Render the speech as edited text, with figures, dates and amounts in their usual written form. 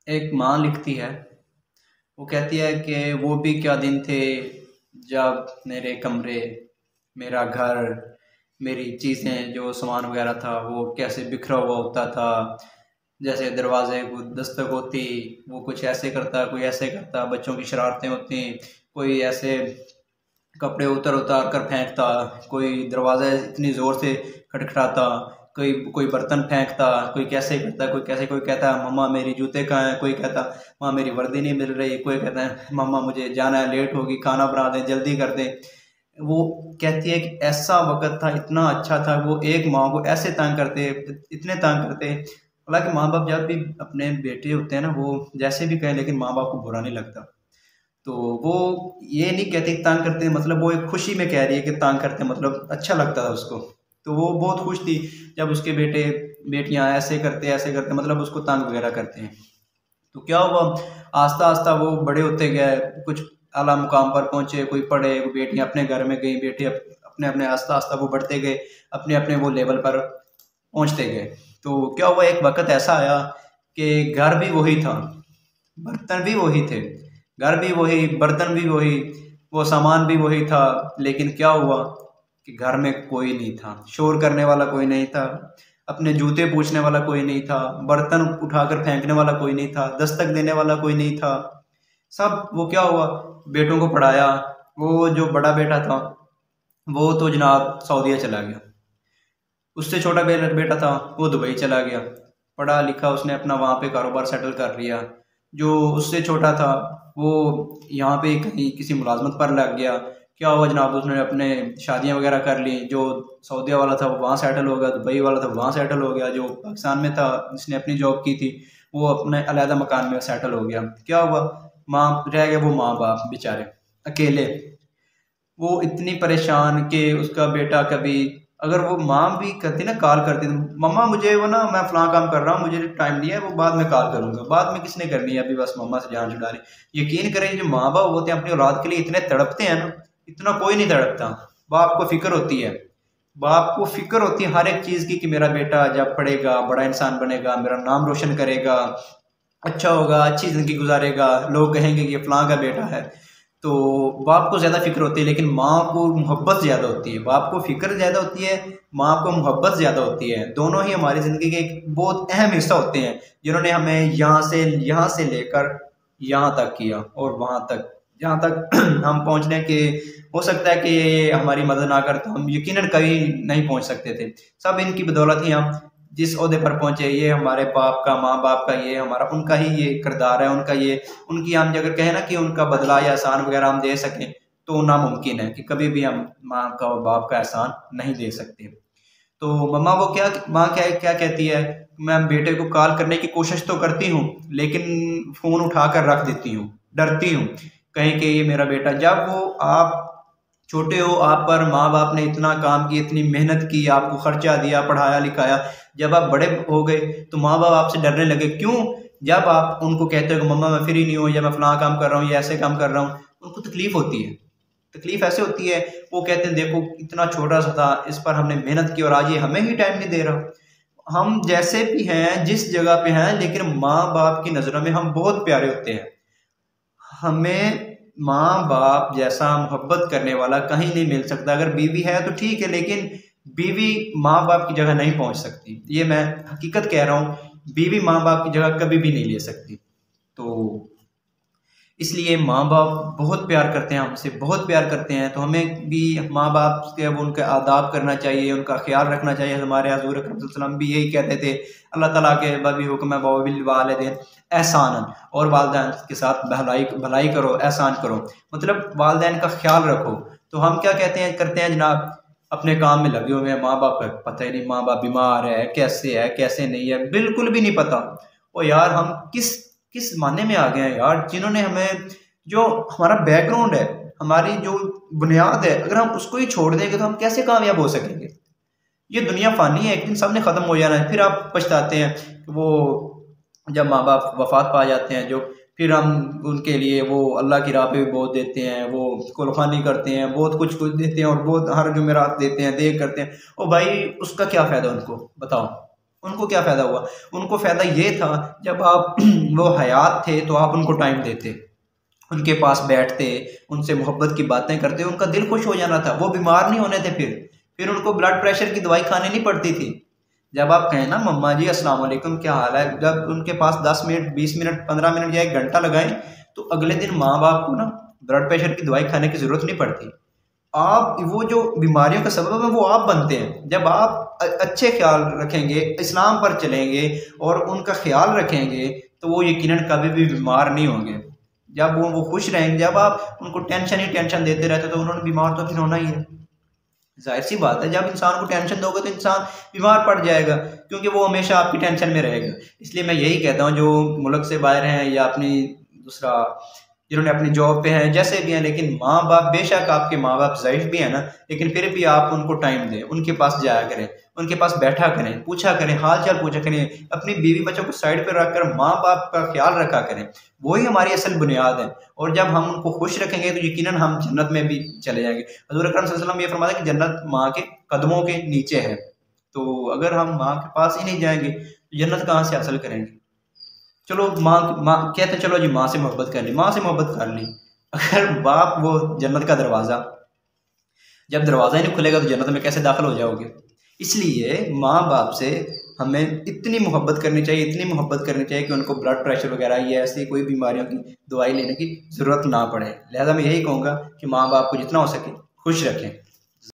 एक माँ लिखती है। वो कहती है कि वो भी क्या दिन थे जब मेरे कमरे, मेरा घर, मेरी चीज़ें, जो सामान वगैरह था वो कैसे बिखरा हुआ होता था। जैसे दरवाजे को दस्तक होती, वो कुछ ऐसे करता, कोई ऐसे करता, बच्चों की शरारतें होती, कोई ऐसे कपड़े उतर उतार कर फेंकता, कोई दरवाज़ा इतनी ज़ोर से खटखटाता, कोई कोई बर्तन फेंकता, कोई कैसे करता, कोई कैसे, कोई कहता मम्मा मेरी जूते कहाँ हैं, कोई कहता माँ मेरी वर्दी नहीं मिल रही, कोई कहता है मम्मा मुझे जाना है, लेट होगी, खाना बना दें, जल्दी कर दें। वो कहती है कि ऐसा वक़्त था, इतना अच्छा था, वो एक माँ को ऐसे तंग करते, इतने तंग करते। हालाँकि माँ बाप जब भी अपने बेटे होते हैं ना, वो जैसे भी कहें, लेकिन माँ बाप को बुरा नहीं लगता। तो वो ये नहीं कहती कि तंग करते मतलब, वो एक खुशी में कह रही है कि तंग करते मतलब अच्छा लगता था उसको। तो वो बहुत खुश थी जब उसके बेटे बेटियां ऐसे करते मतलब उसको तंग वगैरह करते हैं। तो क्या हुआ, आस्ता आस्ता वो बड़े होते गए, कुछ आला मुकाम पर पहुंचे, कोई पढ़े, कोई बेटियां अपने घर में गई, बेटे अपने अपने, आस्ता आस्ता वो बढ़ते गए, अपने अपने वो लेवल पर पहुंचते गए। तो क्या हुआ, एक वक्त ऐसा आया कि घर भी वही था, बर्तन भी वही थे, घर भी वही, बर्तन भी वही, वो सामान भी वही था। लेकिन क्या हुआ कि घर में कोई नहीं था, शोर करने वाला कोई नहीं था, अपने जूते पूछने वाला कोई नहीं था, बर्तन उठाकर फेंकने वाला कोई नहीं था, दस्तक देने वाला कोई नहीं था। सब वो क्या हुआ, बेटों को पढ़ाया। वो जो बड़ा बेटा था वो तो जनाब सऊदीया चला गया, उससे छोटा बेटा था वो दुबई चला गया, पढ़ा लिखा, उसने अपना वहाँ पे कारोबार सेटल कर लिया। जो उससे छोटा था वो यहाँ पे कहीं किसी मुलाजमत पर लग गया। क्या हुआ जनाब, उसने अपने शादियाँ वगैरह कर ली। जो सऊदीया वाला था वो वहाँ सेटल हो गया, दुबई वाला था वहाँ सेटल हो गया, जो पाकिस्तान में था जिसने अपनी जॉब की थी वो अपने अलहदा मकान में सेटल हो गया। क्या हुआ, माँ रह गए, वो माँ बाप बेचारे अकेले। वो इतनी परेशान कि उसका बेटा कभी, अगर वो माँ भी करती ना, कॉल करती तो मम्मा मुझे वो ना, मैं फलां काम कर रहा हूँ, मुझे टाइम नहीं है, वो बाद में कॉल करूंगा, बाद में किसने करनी है, अभी बस मम्मा से जान छुड़ा रही। यकीन करें, जो माँ बाप होते हैं अपनी औलाद के लिए इतने तड़पते हैं ना, इतना कोई नहीं तड़पता। बाप को फिक्र होती है, बाप को फिक्र होती है हर एक चीज़ की, कि मेरा बेटा जब पढ़ेगा बड़ा इंसान बनेगा, मेरा नाम रोशन करेगा, अच्छा होगा, अच्छी ज़िंदगी गुजारेगा, लोग कहेंगे कि ये फलां का बेटा है। तो बाप को ज़्यादा फिक्र होती है, लेकिन माँ को मोहब्बत ज़्यादा होती है। बाप को फिक्र ज़्यादा होती है, माँ को मोहब्बत ज़्यादा होती है। दोनों ही हमारी ज़िंदगी के एक बहुत अहम हिस्सा होते हैं, जिन्होंने हमें यहाँ से लेकर यहाँ तक किया, और वहाँ तक जहाँ तक हम पहुँचने के, हो सकता है कि ये हमारी मदद ना कर तो हम यकीनन कभी नहीं पहुँच सकते थे। सब इनकी बदौलत ही हम जिस ओहदे पर पहुंचे, ये हमारे बाप का, माँ बाप का, ये हमारा, उनका ही ये किरदार है, उनका ये, उनकी हम अगर कहें ना कि उनका बदला या एहसान वगैरह हम दे सकें, तो नामुमकिन है कि कभी भी हम माँ का और बाप का एहसान नहीं दे सकते। तो मम्मा वो क्या, माँ क्या क्या कहती है, मैं बेटे को कॉल करने की कोशिश तो करती हूँ, लेकिन फ़ोन उठाकर रख देती हूँ, डरती हूँ कहीं कि ये मेरा बेटा, जब वो आप छोटे हो, आप पर माँ बाप ने इतना काम किया, इतनी मेहनत की, आपको खर्चा दिया, पढ़ाया लिखाया, जब आप बड़े हो गए तो माँ बाप आपसे डरने लगे। क्यों? जब आप उनको कहते हो कि मम्मा मैं फ्री नहीं हूँ, या मैं फलां काम कर रहा हूँ, या ऐसे काम कर रहा हूँ, उनको तकलीफ होती है। तकलीफ ऐसे होती है, वो कहते हैं देखो इतना छोटा सा था, इस पर हमने मेहनत की और आज ये हमें ही टाइम नहीं दे रहा। हम जैसे भी हैं, जिस जगह पे हैं, लेकिन माँ बाप की नज़रों में हम बहुत प्यारे होते हैं। हमें माँ बाप जैसा मोहब्बत करने वाला कहीं नहीं मिल सकता। अगर बीवी है तो ठीक है, लेकिन बीवी माँ बाप की जगह नहीं पहुंच सकती, ये मैं हकीकत कह रहा हूँ। बीवी माँ बाप की जगह कभी भी नहीं ले सकती। तो इसलिए माँ बाप बहुत प्यार करते हैं हमसे, बहुत प्यार करते हैं, तो हमें भी माँ बाप के अब उनका आदाब करना चाहिए, उनका ख्याल रखना चाहिए। हमारे हजूर अकरम सल्लल्लाहु अलैहि वसल्लम भी यही कहते थे, अल्लाह ताला के बभी हुक्म है वबिल वालिदैन एहसानन, और वालदैन के साथ भलाई भलाई करो, एहसान करो, मतलब वालदैन का ख्याल रखो। तो हम क्या कहते हैं, करते हैं जनाब, अपने काम में लगे हुए हैं, माँ बाप का पता ही नहीं, माँ बाप बीमार है कैसे नहीं है, बिल्कुल भी नहीं पता। ओ यार, हम किस किस माने में आ गए हैं यार, जिन्होंने हमें, जो हमारा बैकग्राउंड है, हमारी जो बुनियाद है, अगर हम उसको ही छोड़ देंगे तो हम कैसे कामयाब हो सकेंगे। ये दुनिया फानी है, एक दिन सबने खत्म हो जाना है। फिर आप पछताते हैं कि वो जब माँ बाप वफात पा जाते हैं, जो फिर हम उनके लिए वो अल्लाह की राह पे भी बहुत देते हैं, वो कुर्बानी करते हैं, बहुत कुछ कुछ देते हैं, और बहुत हर जुमेरात देते हैं, दे करते हैं। ओ भाई, उसका क्या फ़ायदा उनको बताओ, उनको क्या फ़ायदा हुआ? उनको फ़ायदा ये था जब आप वो हयात थे तो आप उनको टाइम देते, उनके पास बैठते, उनसे मोहब्बत की बातें करते, उनका दिल खुश हो जाना था, वो बीमार नहीं होने थे फिर उनको ब्लड प्रेशर की दवाई खानी नहीं पड़ती थी। जब आप कहें ना मम्मा जी अस्सलाम वालेकुम क्या हाल है, जब उनके पास 10 मिनट 20 मिनट 15 मिनट या 1 घंटा लगाएं तो अगले दिन माँ बाप को ना ब्लड प्रेशर की दवाई खाने की ज़रूरत नहीं पड़ती। आप वो जो बीमारियों का सबब है वो आप बनते हैं। जब आप अच्छे ख्याल रखेंगे, इस्लाम पर चलेंगे और उनका ख्याल रखेंगे तो वो यकीनन कभी भी बीमार नहीं होंगे। जब वो खुश रहेंगे, जब आप उनको टेंशन ही टेंशन देते रहते तो उन्होंने बीमार तो फिर होना ही है। जाहिर सी बात है, जब इंसान को टेंशन दोगे तो इंसान बीमार पड़ जाएगा, क्योंकि वो हमेशा आपकी टेंशन में रहेगा। इसलिए मैं यही कहता हूँ जो मुल्क से बाहर हैं या अपनी दूसरा जिन्होंने अपनी जॉब पे हैं, जैसे भी हैं, लेकिन माँ बाप, बेशक आपके माँ बाप ज़ईफ़ भी हैं ना, लेकिन फिर भी आप उनको टाइम दें, उनके पास जाया करें, उनके पास बैठा करें, पूछा करें, हाल चाल पूछा करें, अपनी बीवी बच्चों को साइड पर रखकर माँ बाप का ख्याल रखा करें। वही हमारी असल बुनियाद है। और जब हम उनको खुश रखेंगे तो यकीनन हम जन्नत में भी चले जाएंगे। हज़रत अकरम सल्लल्लाहु अलैहि वसल्लम ये फरमाया कि जन्नत माँ के कदमों के नीचे है। तो अगर हम माँ के पास ही नहीं जाएंगे तो जन्नत कहाँ से हासिल करेंगे? चलो माँ माँ कहते चलो जी माँ से मोहब्बत कर ली, माँ से मोहब्बत कर ली, अगर बाप वो जन्नत का दरवाज़ा, जब दरवाज़ा ही नहीं खुलेगा तो जन्नत में कैसे दाखिल हो जाओगे? इसलिए माँ बाप से हमें इतनी मोहब्बत करनी चाहिए, इतनी मोहब्बत करनी चाहिए कि उनको ब्लड प्रेशर वगैरह या ऐसी कोई बीमारियों की दवाई लेने की ज़रूरत ना पड़े। लिहाजा मैं यही कहूँगा कि माँ बाप को जितना हो सके खुश रखें।